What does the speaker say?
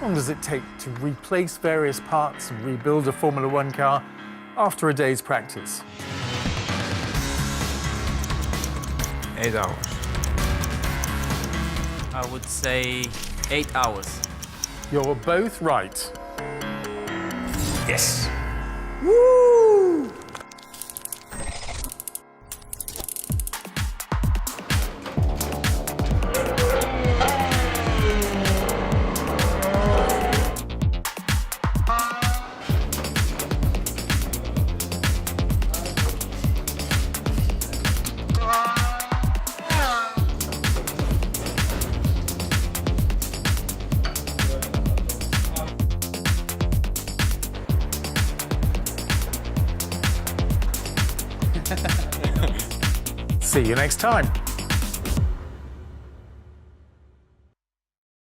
long does it take to replace various parts and rebuild a Formula One car after a day's practice? 8 hours. I would say 8 hours. You're both right. Yes. Woo! See you next time.